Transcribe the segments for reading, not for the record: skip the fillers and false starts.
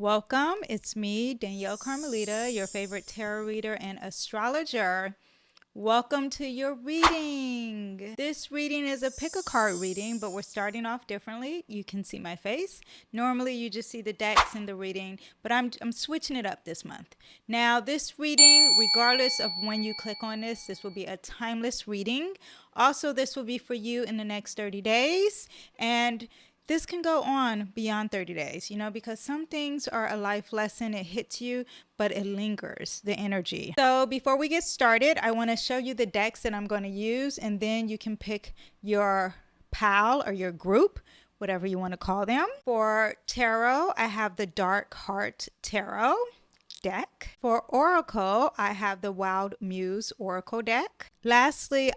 Welcome. It's me, Danyell Carmelita, your favorite tarot reader and astrologer. Welcome to your reading. This reading is a pick a card reading, but we're starting off differently. You can see my face. Normally you just see the decks in the reading, but I'm switching it up this month. Now this reading, regardless of when you click on this will be a timeless reading. Also, this will be for you in the next 30 days. And this can go on beyond 30 days, because some things are a life lesson. It hits you, but it lingers, the energy. So before we get started, I want to show you the decks that I'm going to use, and then you can pick your pal or your group, whatever you want to call them. For tarot, I have the Dark Heart Tarot deck. For oracle, I have the Wild Muse Oracle deck. Lastly,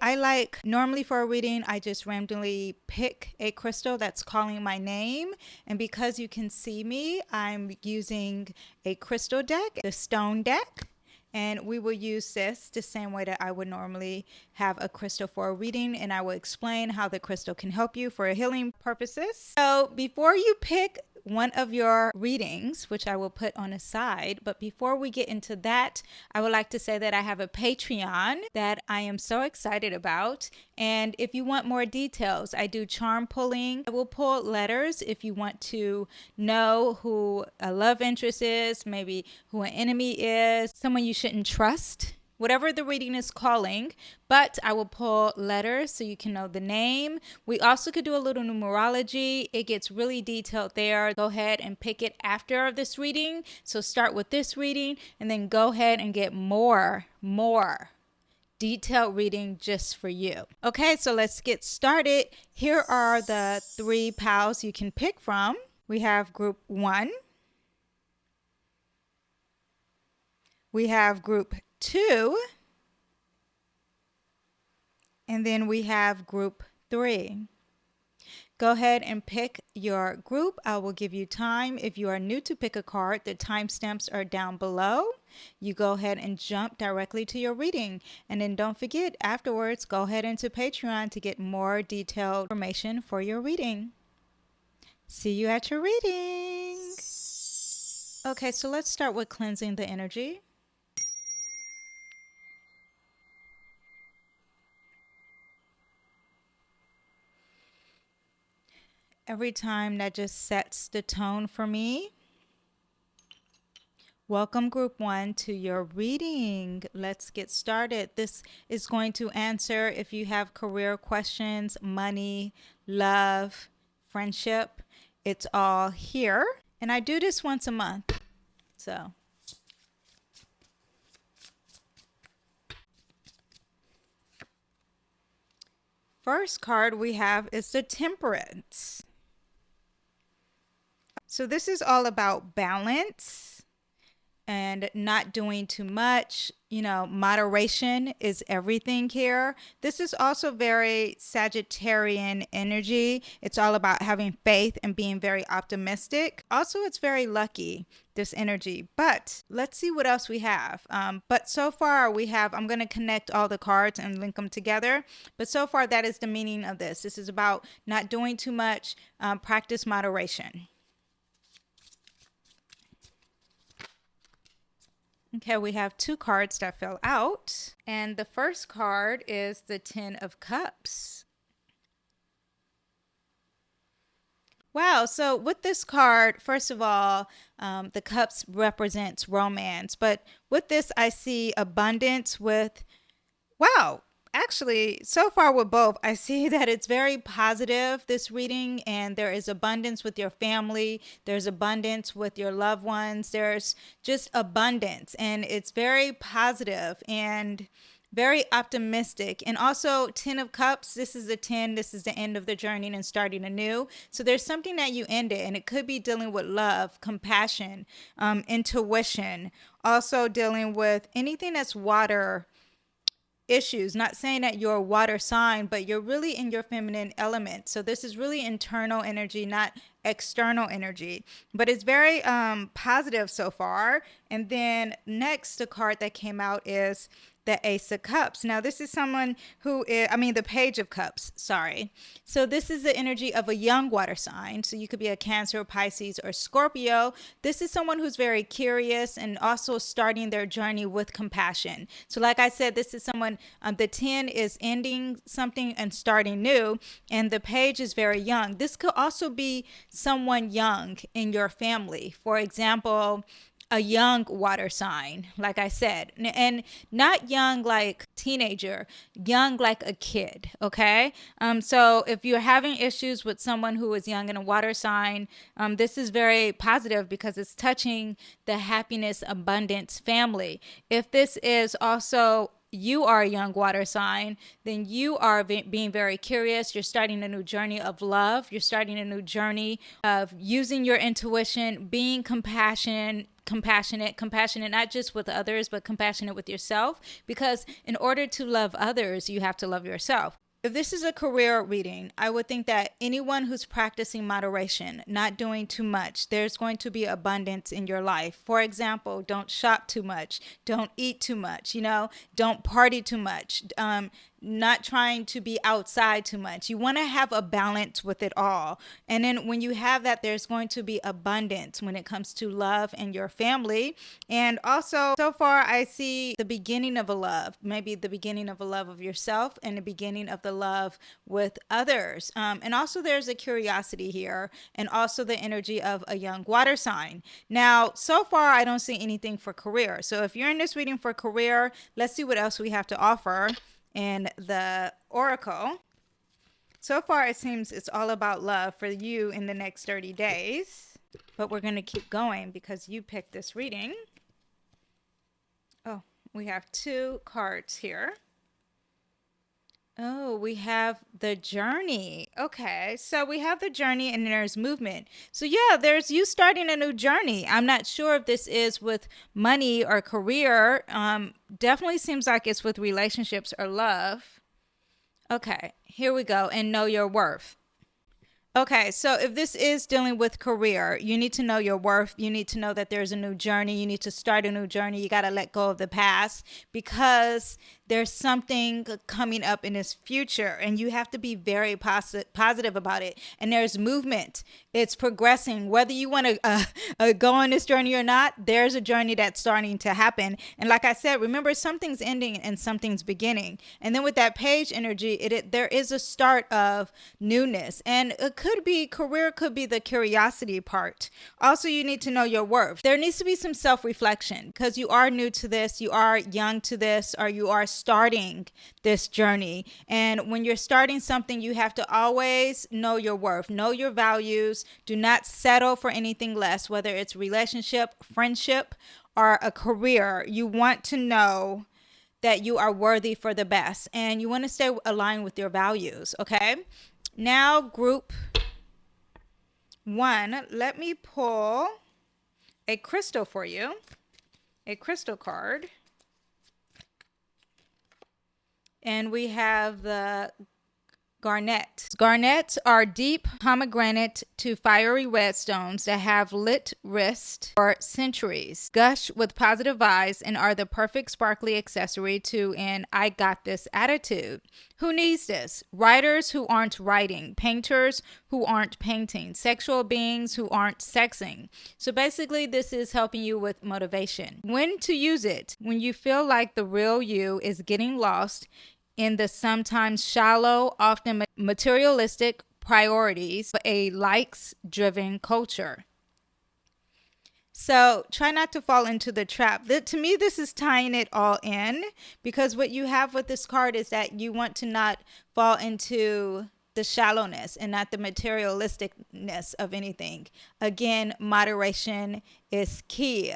normally for a reading, I just randomly pick a crystal that's calling my name. And because you can see me, I'm using a crystal deck, the stone deck. And we will use this the same way that I would normally have a crystal for a reading. And I will explain how the crystal can help you for healing purposes. So before you pick one of your readings, which I will put on a side, but before we get into that, I would like to say that I have a Patreon that I am so excited about. And if you want more details, I do charm pulling. I will pull letters if you want to know who a love interest is, maybe who an enemy is, someone you shouldn't trust, whatever the reading is calling, but I will pull letters so you can know the name. We also could do a little numerology. It gets really detailed there. Go ahead and pick it after this reading. So start with this reading and then go ahead and get more detailed reading just for you. Okay, so let's get started. Here are the 3 pals you can pick from. We have group 1. We have group 2, and then we have group 3. Go ahead and pick your group. I will give you time. If you are new to pick a card, the timestamps are down below. You go ahead and jump directly to your reading. And then don't forget, afterwards, go ahead into Patreon to get more detailed information for your reading. See you at your reading. Okay, so let's start with cleansing the energy. Every time that just sets the tone for me. Welcome group 1 to your reading. Let's get started. This is going to answer if you have career questions, money, love, friendship. It's all here. And I do this once a month. So first card we have is the Temperance. So this is all about balance and not doing too much. Moderation is everything here. This is also very Sagittarian energy. It's all about having faith and being very optimistic. Also, it's very lucky, this energy. But let's see what else we have. But so far we have, I'm going to connect all the cards and link them together. But so far that is the meaning of this. This is about not doing too much, practice moderation. Okay, we have 2 cards that fell out. And the first card is the 10 of Cups. Wow, so with this card, first of all, the Cups represents romance. But with this, I see abundance with, wow. Actually, so far with both, I see that it's very positive, this reading, and there is abundance with your family. There's abundance with your loved ones. There's just abundance, and it's very positive and very optimistic. And also 10 of Cups, this is the 10, this is the end of the journey and starting anew. So there's something that you ended, and it could be dealing with love, compassion, intuition, also dealing with anything that's water issues. Not saying that you're a water sign, but you're really in your feminine element. So this is really internal energy, not external energy, but it's very positive so far. And then next, the card that came out is the Ace of Cups. Now, this is someone who is, the Page of Cups, sorry. So this is the energy of a young water sign. So you could be a Cancer, Pisces, or Scorpio. This is someone who's very curious and also starting their journey with compassion. So like I said, this is someone, the 10 is ending something and starting new, and the Page is very young. This could also be someone young in your family. For example, a young water sign, like I said, and not young like teenager, young like a kid. Okay. So if you're having issues with someone who is young in a water sign, this is very positive because it's touching the happiness, abundance family. If this is also you are a young water sign, then you are being very curious. You're starting a new journey of love. You're starting a new journey of using your intuition, being compassionate, not just with others, but compassionate with yourself. Because in order to love others, you have to love yourself. If this is a career reading, I would think that anyone who's practicing moderation, not doing too much, there's going to be abundance in your life. For example, don't shop too much, don't eat too much, don't party too much, not trying to be outside too much. You want to have a balance with it all. And then when you have that, there's going to be abundance when it comes to love and your family. And also, so far, I see the beginning of a love, maybe the beginning of a love of yourself and the beginning of the love with others. And also there's a curiosity here and also the energy of a young water sign. Now, so far, I don't see anything for career. So if you're in this reading for career, let's see what else we have to offer in the oracle. So far, it seems it's all about love for you in the next 30 days. But we're going to keep going because you picked this reading. Oh, we have 2 cards here. Oh, we have the journey. Okay, so we have the journey and there's movement. So yeah, there's you starting a new journey. I'm not sure if this is with money or career. Definitely seems like it's with relationships or love. Okay, here we go. And know your worth. Okay, so if this is dealing with career, you need to know your worth. You need to know that there's a new journey. You need to start a new journey. You got to let go of the past because there's something coming up in this future and you have to be very positive about it. And there's movement. It's progressing. Whether you want to go on this journey or not, there's a journey that's starting to happen. And like I said, remember, something's ending and something's beginning. And then with that Page energy, there is a start of newness. And it could be career, could be the curiosity part. Also, you need to know your worth. There needs to be some self-reflection because you are new to this, you are young to this, or you are starting this journey. And when you're starting something, you have to always know your worth, know your values. Do not settle for anything less, whether it's relationship, friendship, or a career. You want to know that you are worthy for the best and you want to stay aligned with your values. Okay. Now, group 1, let me pull a crystal for you, a crystal card. And we have the garnet. Garnets are deep pomegranate to fiery red stones that have lit wrist for centuries, gush with positive vibes, and are the perfect sparkly accessory to an I got this attitude. Who needs this? Writers who aren't writing, painters who aren't painting, sexual beings who aren't sexing. So basically, this is helping you with motivation. When to use it? When you feel like the real you is getting lost in the sometimes shallow, often materialistic priorities of a likes-driven culture. So try not to fall into the trap. To me, this is tying it all in because what you have with this card is that you want to not fall into the shallowness and not the materialisticness of anything. Again, moderation is key.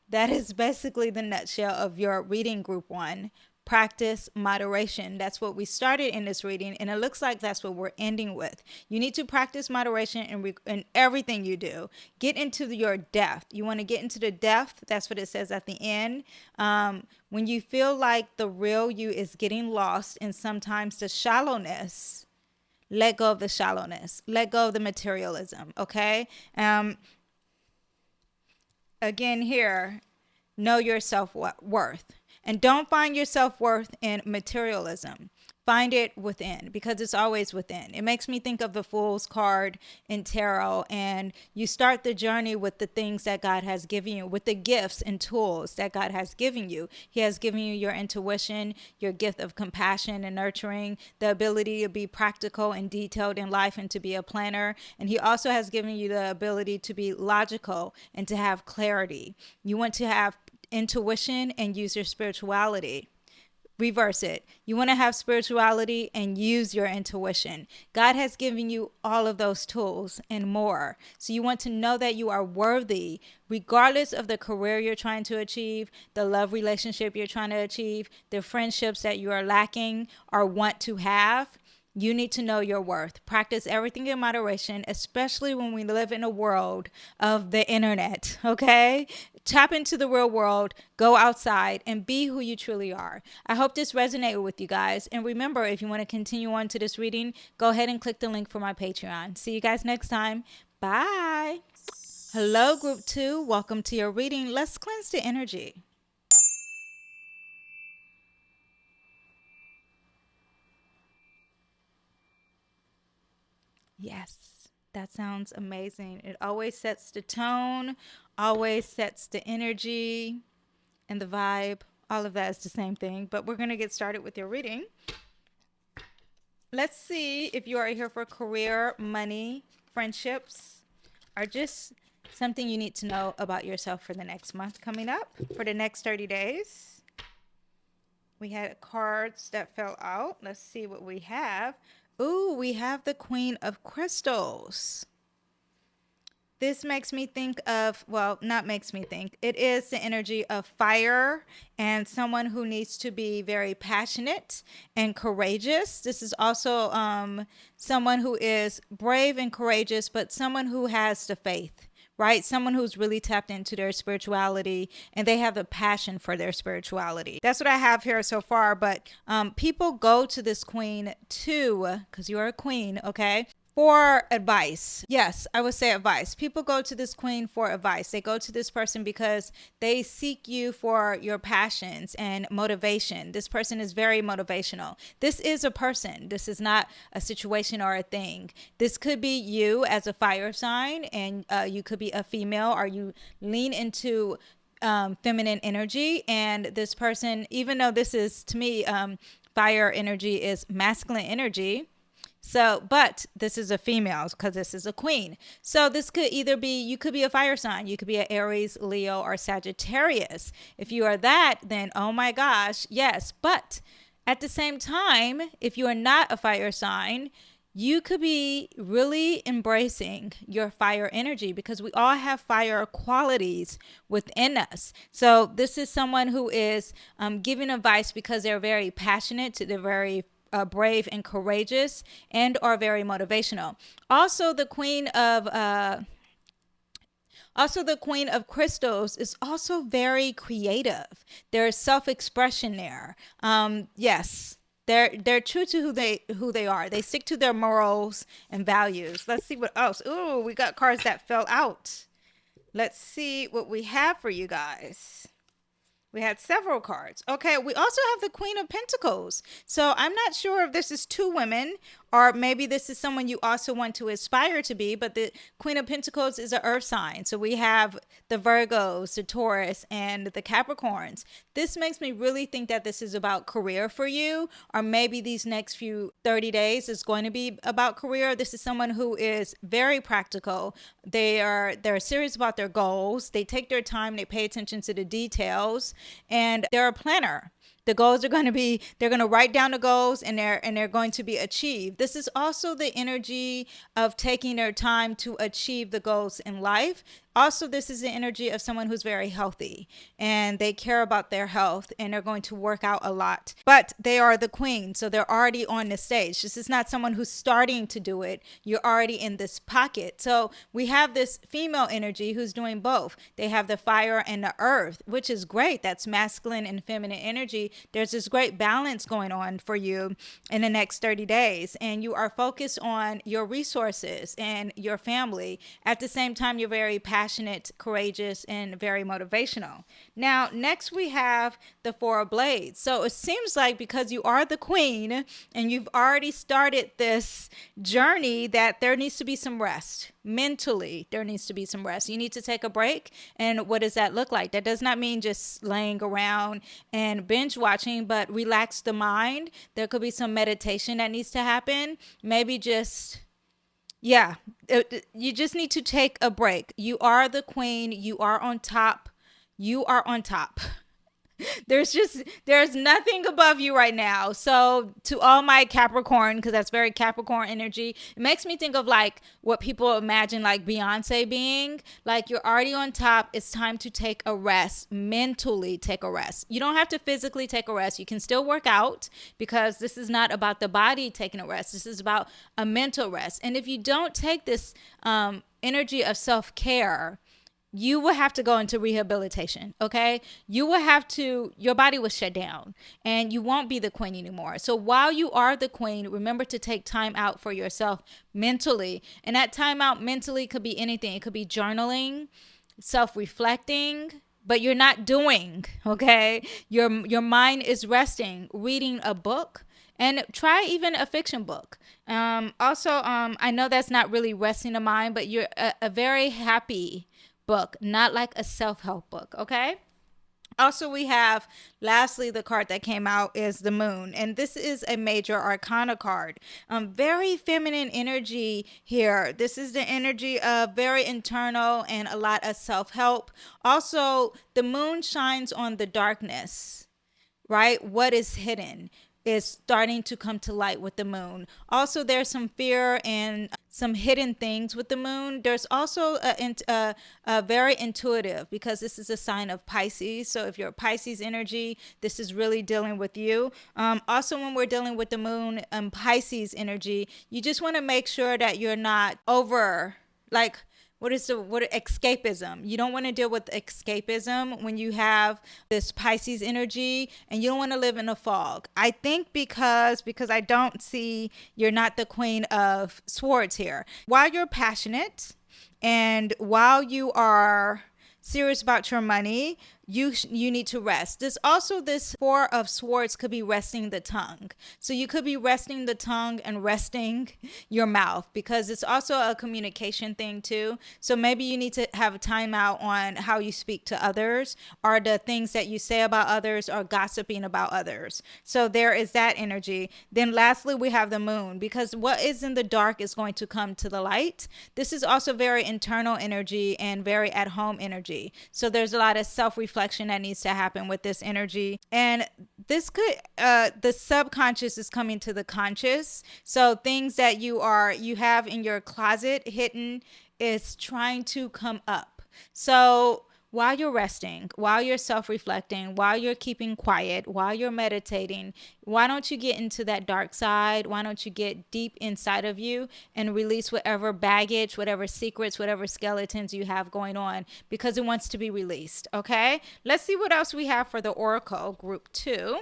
That is basically the nutshell of your reading, group 1. Practice moderation. That's what we started in this reading, and it looks like that's what we're ending with. You need to practice moderation in everything you do. Get into your depth. You want to get into the depth. That's what it says at the end. When you feel like the real you is getting lost in sometimes the shallowness, let go of the shallowness. Let go of the materialism, okay? Again here, know your self-worth. And don't find your self-worth in materialism. Find it within, because it's always within. It makes me think of the Fool's card in tarot, and you start the journey with the things that God has given you, with the gifts and tools that God has given you. He has given you your intuition, your gift of compassion and nurturing, the ability to be practical and detailed in life and to be a planner. And he also has given you the ability to be logical and to have clarity. You want to have intuition and use your spirituality. Reverse it. You want to have spirituality and use your intuition. God has given you all of those tools and more. So you want to know that you are worthy, regardless of the career you're trying to achieve, the love relationship you're trying to achieve, the friendships that you are lacking or want to have. You need to know your worth. Practice everything in moderation, especially when we live in a world of the internet, okay? Tap into the real world, go outside, and be who you truly are. I hope this resonated with you guys. And remember, if you want to continue on to this reading, go ahead and click the link for my Patreon. See you guys next time. Bye. Hello, Group 2. Welcome to your reading. Let's cleanse the energy. Yes, that sounds amazing. It always sets the tone, always sets the energy and the vibe. All of that is the same thing, but we're going to get started with your reading. Let's see if you are here for career, money, friendships, or just something you need to know about yourself for the next month coming up, for the next 30 days. We had cards that fell out. Let's see what we have. Ooh, we have the Queen of Crystals. This makes me think of, well, not makes me think. It is the energy of fire and someone who needs to be very passionate and courageous. This is also someone who is brave and courageous, but someone who has the faith, right? Someone who's really tapped into their spirituality and they have the passion for their spirituality. That's what I have here so far. But people go to this queen too, because you're a queen, okay? For advice. Yes, I would say advice. People go to this queen for advice. They go to this person because they seek you for your passions and motivation. This person is very motivational. This is a person. This is not a situation or a thing. This could be you as a fire sign, and you could be a female, or you lean into feminine energy. And this person, even though this is, to me, fire energy is masculine energy. So, but this is a female because this is a queen. So this could either be, you could be a fire sign. You could be an Aries, Leo, or Sagittarius. If you are that, then oh my gosh, yes. But at the same time, if you are not a fire sign, you could be really embracing your fire energy, because we all have fire qualities within us. So this is someone who is giving advice because they're very passionate, they're very brave and courageous, and are very motivational. Also, the Queen of Crystals is also very creative. There's self-expression there. Yes. They're true to who they are. They stick to their morals and values. Let's see what else. Ooh, we got cards that fell out. Let's see what we have for you guys. We had several cards. Okay, we also have the Queen of Pentacles. So I'm not sure if this is two women, or maybe this is someone you also want to aspire to be, but the Queen of Pentacles is an earth sign. So we have the Virgos, the Taurus, and the Capricorns. This makes me really think that this is about career for you, or maybe these next few 30 days is going to be about career. This is someone who is very practical. They're serious about their goals. They take their time, they pay attention to the details, and they're a planner. The goals are going to be, they're going to write down the goals, and they're going to be achieved. This is also the energy of taking their time to achieve the goals in life. Also, this is the energy of someone who's very healthy, and they care about their health, and they're going to work out a lot. But they are the queen, so they're already on the stage. This is not someone who's starting to do it. You're already in this pocket. So we have this female energy who's doing both. They have the fire and the earth, which is great. That's masculine and feminine energy. energy, there's this great balance going on for you in the next 30 days. And you are focused on your resources and your family. At the same time, you're very passionate, courageous, and very motivational. Now, next we have the Four of Blades. So it seems like because you are the queen and you've already started this journey, that there needs to be some rest. Mentally, there needs to be some rest. You need to take a break. And what does that look like? That does not mean just laying around and binge watching, but relax the mind. There could be some meditation that needs to happen. Maybe just, yeah, you just need to take a break. You are the queen. You are on top. You are on top. There's nothing above you right now. So to all my Capricorn, because that's very Capricorn energy, it makes me think of like what people imagine like Beyonce being. Like, you're already on top. It's time to take a rest. Mentally take a rest. You don't have to physically take a rest. You can still work out, because this is not about the body taking a rest. This is about a mental rest. And if you don't take this energy of self-care, you will have to go into rehabilitation, okay? You will have to, your body will shut down and you won't be the queen anymore. So while you are the queen, remember to take time out for yourself mentally. And that time out mentally could be anything. It could be journaling, self-reflecting, but you're not doing, okay? Your mind is resting, reading a book, and try even a fiction book. I know that's not really resting the mind, but you're a very happy book, not like a self-help book, okay? Also, we have, lastly, the card that came out is the Moon. And this is a major arcana card. Very feminine energy here. This is the energy of very internal and a lot of self-help. Also, the Moon shines on the darkness, right? What is hidden is starting to come to light with the Moon. Also, there's some fear and some hidden things with the Moon. There's also a very intuitive, because this is a sign of Pisces. So if you're a Pisces energy, this is really dealing with you. Also, when we're dealing with the Moon and Pisces energy, you just want to make sure that you're not over, like, what escapism? You don't want to deal with escapism when you have this Pisces energy, and you don't want to live in a fog. I think because I don't see, you're not the Queen of Swords here. While you're passionate and while you are serious about your money, you need to rest. This Four of Swords could be resting the tongue. So you could be resting the tongue and resting your mouth, because it's also a communication thing too. So maybe you need to have a timeout on how you speak to others, or the things that you say about others, or gossiping about others. So there is that energy. Then lastly, we have the Moon, because what is in the dark is going to come to the light. This is also very internal energy and very at home energy. So there's a lot of self-reflection that needs to happen with this energy. And this could, the subconscious is coming to the conscious. So things that you have in your closet hidden is trying to come up. So while you're resting, while you're self-reflecting, while you're keeping quiet, while you're meditating, why don't you get into that dark side? Why don't you get deep inside of you and release whatever baggage, whatever secrets, whatever skeletons you have going on, because it wants to be released, okay? Let's see what else we have for the Oracle Group 2.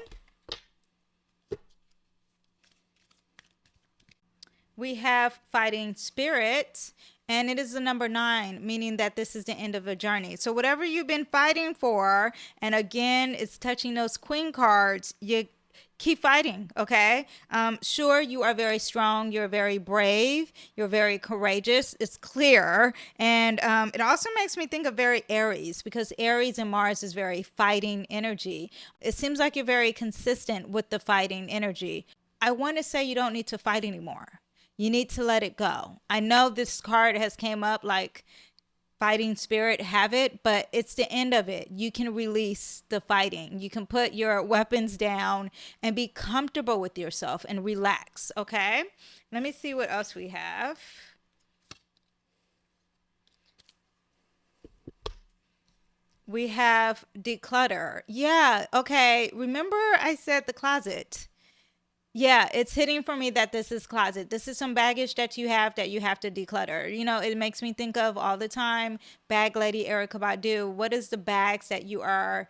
We have Fighting Spirit. And it is the number 9, meaning that this is the end of a journey. So whatever you've been fighting for, and again, it's touching those Queen cards, you keep fighting, okay? Sure, you are very strong. You're very brave. You're very courageous. It's clear. And it also makes me think of very Aries, because Aries and Mars is very fighting energy. It seems like you're very consistent with the fighting energy. I want to say you don't need to fight anymore. You need to let it go. I know this card has came up like Fighting Spirit, have it, but it's the end of it. You can release the fighting. You can put your weapons down and be comfortable with yourself and relax, okay? Let me see what else we have. We have declutter. Yeah, okay. Remember I said the closet. Yeah, it's hitting for me that this is closet. This is some baggage that you have to declutter. You know, it makes me think of all the time Bag Lady Erykah Badu, what is the bags that you are,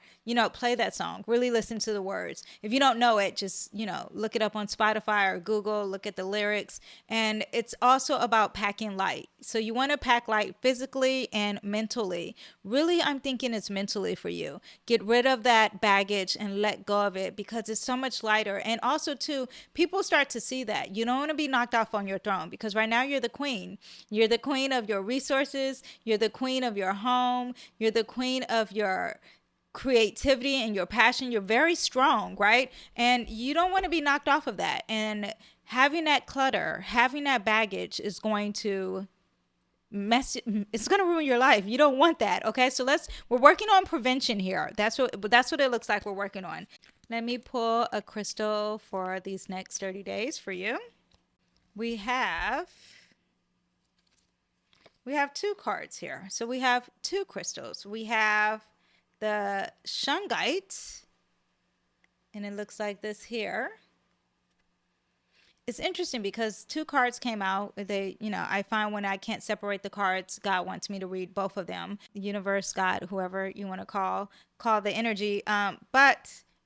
play that song. Really listen to the words. If you don't know it, just, look it up on Spotify or Google, look at the lyrics. And it's also about packing light. So you want to pack light physically and mentally. Really, I'm thinking it's mentally for you. Get rid of that baggage and let go of it because it's so much lighter. And also, too, people start to see that. You don't want to be knocked off on your throne because right now you're the queen. You're the queen of your resources. You're the queen of your home. You're the queen of your creativity and your passion. You're very strong, right? And you don't want to be knocked off of that. And having that clutter, having that baggage is going to it's going to ruin your life. You don't want that. Okay. So we're working on prevention here. That's what it looks like we're working on. Let me pull a crystal for these next 30 days for you. We have two cards here. So we have two crystals. We have the shungite, and it looks like this here. It's interesting because two cards came out. I find when I can't separate the cards, God wants me to read both of them. The universe, God, whoever you want to call the energy. And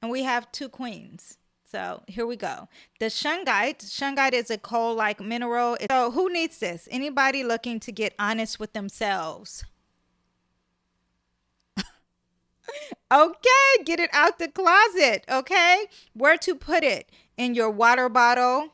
we have two queens. So here we go. The shungite is a coal-like mineral. So who needs this? Anybody looking to get honest with themselves? Okay, get it out the closet. Okay, where to put it? In your water bottle.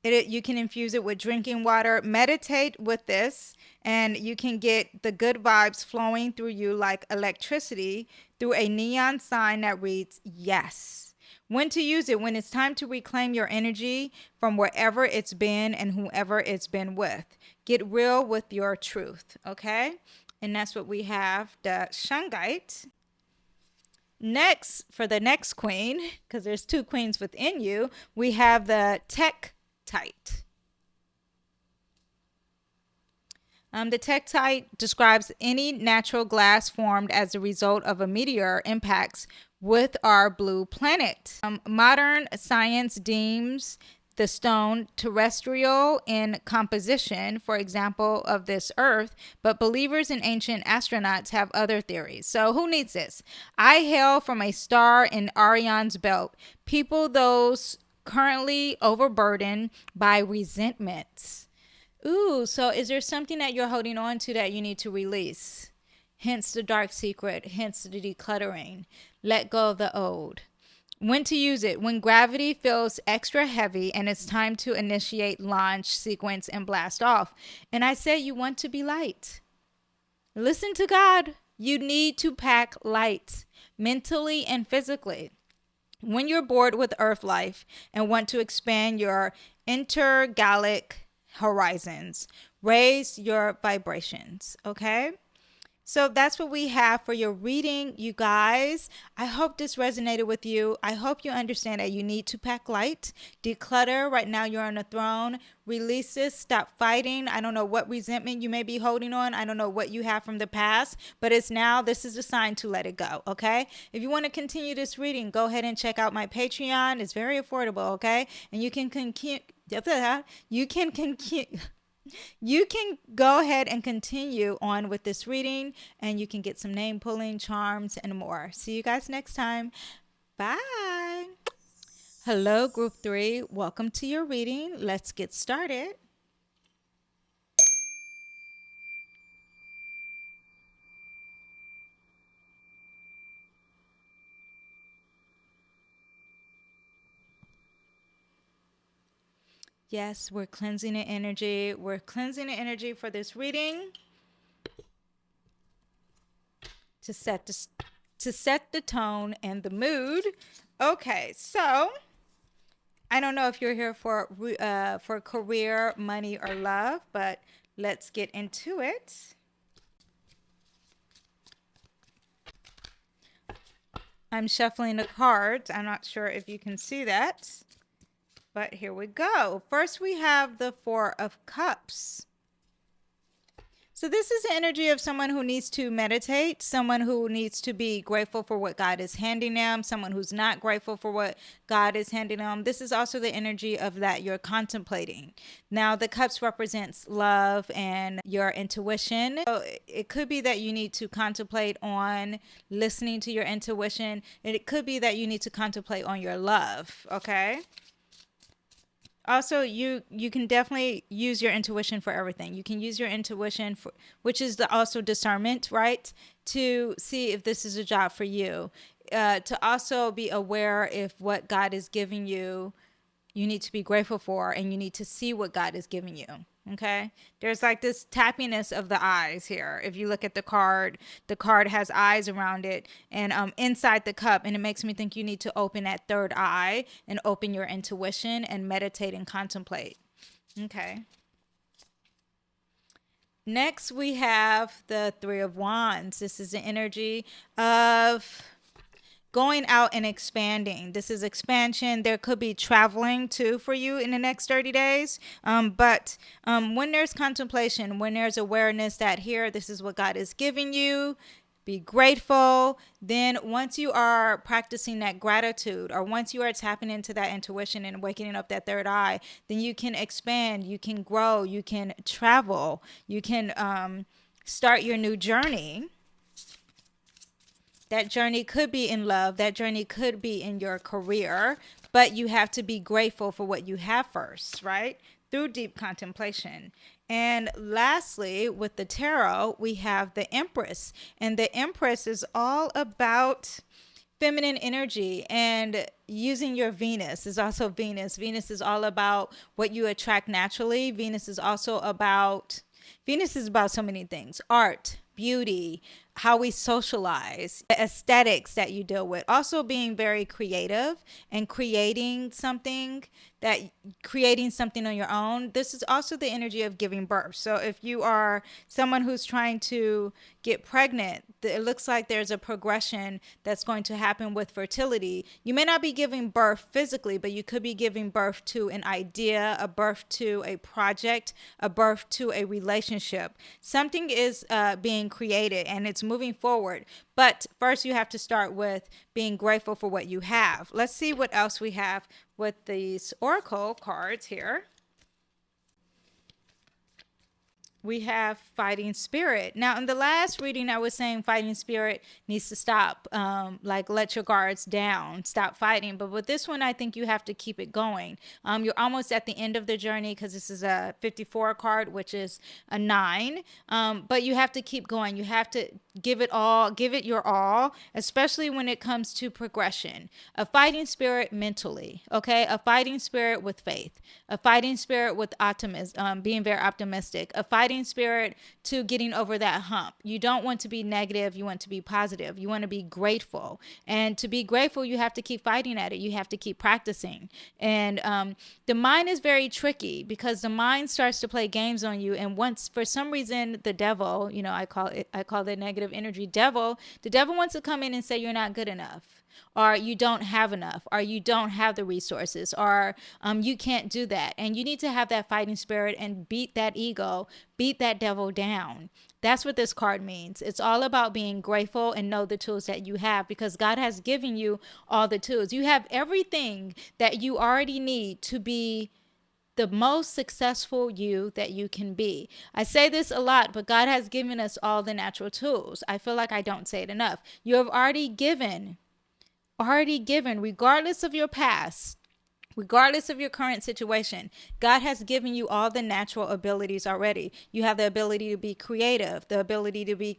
You can infuse it with drinking water. Meditate with this, and you can get the good vibes flowing through you like electricity through a neon sign that reads yes. When to use it? When it's time to reclaim your energy from wherever it's been and whoever it's been with. Get real with your truth, okay? And that's what we have, the shungite. Next, for the next queen, because there's two queens within you, we have the tektite. The tektite describes any natural glass formed as a result of a meteor impacts with our blue planet. Modern science deems the stone terrestrial in composition, for example, of this earth, but believers and ancient astronauts have other theories. So who needs this? I hail from a star in Orion's belt. People those currently overburdened by resentments. Ooh, so is there something that you're holding on to that you need to release? Hence the dark secret, hence the decluttering. Let go of the old. When to use it? When gravity feels extra heavy and it's time to initiate launch, sequence, and blast off. And I say you want to be light. Listen to God. You need to pack light, mentally and physically. When you're bored with Earth life and want to expand your intergalactic horizons, raise your vibrations, okay? So that's what we have for your reading, you guys. I hope this resonated with you. I hope you understand that you need to pack light, declutter. Right now you're on a throne. Release this, stop fighting. I don't know what resentment you may be holding on. I don't know what you have from the past, but this is the sign to let it go, okay? If you want to continue this reading, go ahead and check out my Patreon. It's very affordable, okay? And you can go ahead and continue on with this reading, and you can get some name pulling, charms, and more. See you guys next time. Bye. Hello, Group 3. Welcome to your reading. Let's get started. Yes, we're cleansing the energy. We're cleansing the energy for this reading to set the tone and the mood. Okay, so I don't know if you're here for career, money, or love, but let's get into it. I'm shuffling the cards. I'm not sure if you can see that. But here we go. First, we have the Four of Cups. So this is the energy of someone who needs to meditate, someone who needs to be grateful for what God is handing them, someone who's not grateful for what God is handing them. This is also the energy of that you're contemplating. Now, the cups represents love and your intuition. So it could be that you need to contemplate on listening to your intuition, and it could be that you need to contemplate on your love, okay? Also, you can definitely use your intuition for everything. You can use your intuition for, which is also discernment, right? To see if this is a job for you. To also be aware if what God is giving you, you need to be grateful for, and you need to see what God is giving you. Okay, there's like this tappiness of the eyes here. If you look at the card has eyes around it, and inside the cup, and it makes me think you need to open that third eye and open your intuition and meditate and contemplate. Okay. Next, we have the Three of Wands. This is the energy of going out and expanding. This is expansion. There could be traveling too for you in the next 30 days. But when there's contemplation, when there's awareness that here, this is what God is giving you, be grateful. Then once you are practicing that gratitude, or once you are tapping into that intuition and waking up that third eye, then you can expand, you can grow, you can travel, you can start your new journey. That journey could be in love. That journey could be in your career. But you have to be grateful for what you have first, right? Through deep contemplation. And lastly, with the tarot, we have the Empress. And the Empress is all about feminine energy and using your Venus. Is also Venus. Venus is all about what you attract naturally. Venus is about so many things. Art, beauty, how we socialize, aesthetics that you deal with. Also being very creative and creating something on your own. This is also the energy of giving birth. So if you are someone who's trying to get pregnant, it looks like there's a progression that's going to happen with fertility. You may not be giving birth physically, but you could be giving birth to an idea, a birth to a project, a birth to a relationship. Something is being created and it's moving forward. But first you have to start with being grateful for what you have. Let's see what else we have with these oracle cards here. We have fighting spirit. Now, in the last reading, I was saying fighting spirit needs to stop, let your guards down, stop fighting. But with this one, I think you have to keep it going. You're almost at the end of the journey because this is a 54 card, which is a 9. But you have to keep going. You have to give it your all, especially when it comes to progression. A fighting spirit mentally, okay? A fighting spirit with faith, a fighting spirit with optimism, being very optimistic, a fighting spirit to getting over that hump. You don't want to be negative. You want to be positive. You want to be grateful. And to be grateful, you have to keep fighting at it. You have to keep practicing. And the mind is very tricky because the mind starts to play games on you. And once, for some reason, the devil, I call the negative energy devil. The devil wants to come in and say you're not good enough, or you don't have enough, or you don't have the resources, or you can't do that. And you need to have that fighting spirit and beat that ego, beat that devil down. That's what this card means. It's all about being grateful and know the tools that you have, because God has given you all the tools. You have everything that you already need to be the most successful you that you can be. I say this a lot, but God has given us all the natural tools. I feel like I don't say it enough. You have already given, regardless of your past, regardless of your current situation. God has given you all the natural abilities already. You have the ability to be creative, the ability to be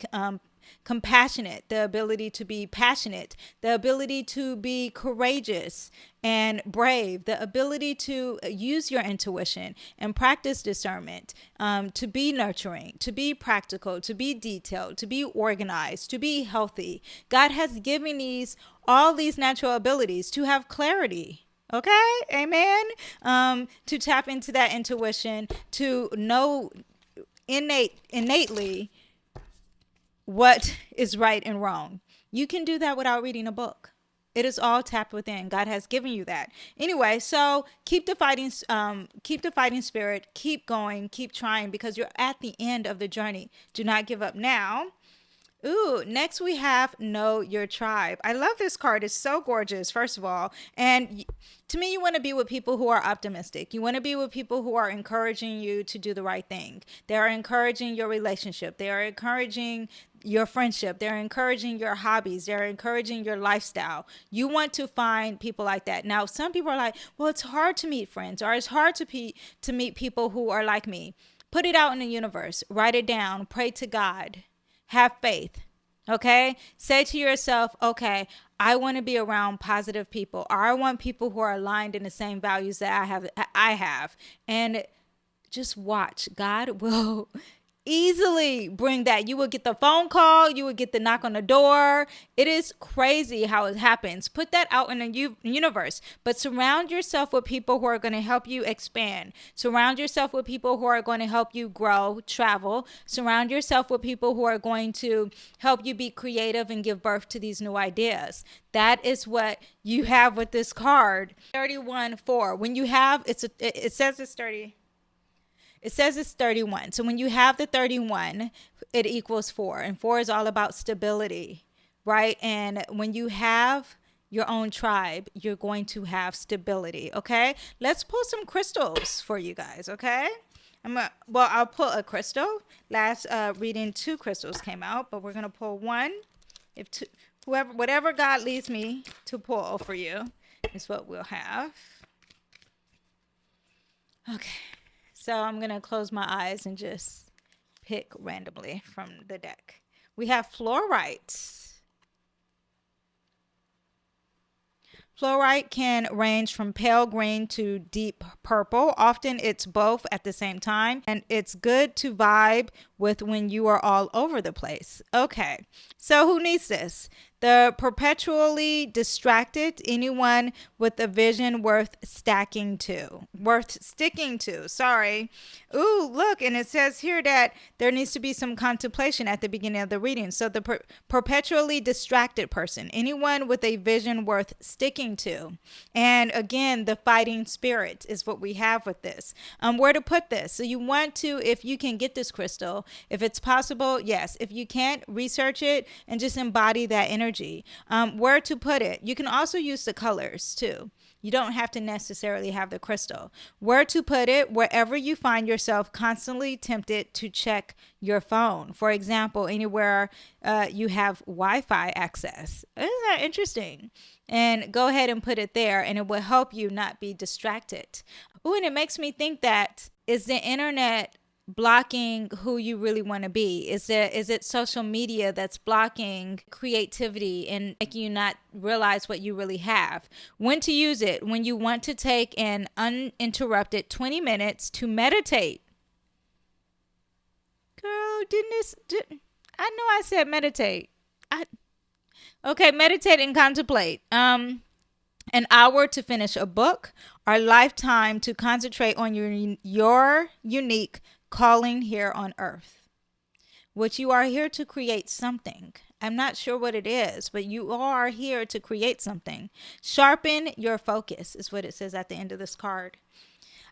compassionate, the ability to be passionate, the ability to be courageous and brave, the ability to use your intuition and practice discernment, to be nurturing, to be practical, to be detailed, to be organized, to be healthy. God has given all these natural abilities to have clarity. Okay, amen. To tap into that intuition, to know innately what is right and wrong. You can do that without reading a book. It is all tapped within. God has given you that. Anyway, so keep the fighting spirit. Keep going, keep trying, because you're at the end of the journey. Do not give up now. Ooh, next we have Know Your Tribe. I love this card. It's so gorgeous, first of all. And to me, you want to be with people who are optimistic. You want to be with people who are encouraging you to do the right thing. They are encouraging your relationship. They are encouraging your friendship. They're encouraging your hobbies. They're encouraging your lifestyle. You want to find people like that. Now, some people are like, well, it's hard to meet friends, or it's hard to meet people who are like me. Put it out in the universe. Write it down. Pray to God. Have faith, okay? Say to yourself, okay, I want to be around positive people, or I want people who are aligned in the same values that I have. And just watch. God will easily bring that. You will get the phone call. You will get the knock on the door. It is crazy how it happens. Put that out in the universe. But surround yourself with people who are going to help you expand. Surround yourself with people who are going to help you grow, travel. Surround yourself with people who are going to help you be creative and give birth to these new ideas. That is what you have with this card. 31-4. When you have, it says it's 30. It says it's 31. So when you have the 31, it equals 4. And 4 is all about stability, right? And when you have your own tribe, you're going to have stability, okay? Let's pull some crystals for you guys, okay? I'll pull a crystal. Last reading, 2 crystals came out, but we're going to pull one. Whatever God leads me to pull for you is what we'll have. Okay. So I'm going to close my eyes and just pick randomly from the deck. We have fluorite. Fluorite can range from pale green to deep purple. Often it's both at the same time, and it's good to vibe with when you are all over the place. Okay, so who needs this? The perpetually distracted, anyone with a vision worth sticking to. Sorry. Ooh, look, and it says here that there needs to be some contemplation at the beginning of the reading. So the perpetually distracted person, anyone with a vision worth sticking to. And again, the fighting spirit is what we have with this. Where to put this? So you want to, if you can get this crystal, if it's possible, yes. If you can't, research it and just embody that energy. Where to put it? You can also use the colors too. You don't have to necessarily have the crystal. Where to put it? Wherever you find yourself constantly tempted to check your phone. For example, anywhere you have Wi-Fi access. Isn't that interesting? And go ahead and put it there, and it will help you not be distracted. Oh, and it makes me think that, is the internet blocking who you really want to be? Is it social media that's blocking creativity and making you not realize what you really have? When to use it? When you want to take an uninterrupted 20 minutes to meditate. Girl, I know I said meditate. Okay, meditate and contemplate. An hour to finish a book, or lifetime to concentrate on your unique calling here on earth. Which you are here to create something. I'm not sure what it is, but you are here to create something. Sharpen your focus is what it says at the end of this card.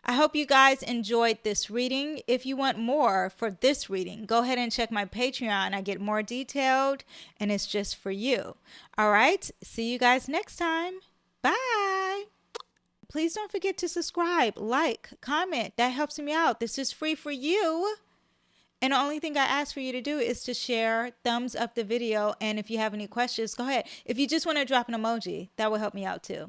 I hope you guys enjoyed this reading. If you want more for this reading, go ahead and check my Patreon. I get more detailed, and it's just for you. All right. See you guys next time. Bye. Please don't forget to subscribe, like, comment. That helps me out. This is free for you. And the only thing I ask for you to do is to share, thumbs up the video. And if you have any questions, go ahead. If you just want to drop an emoji, that will help me out too.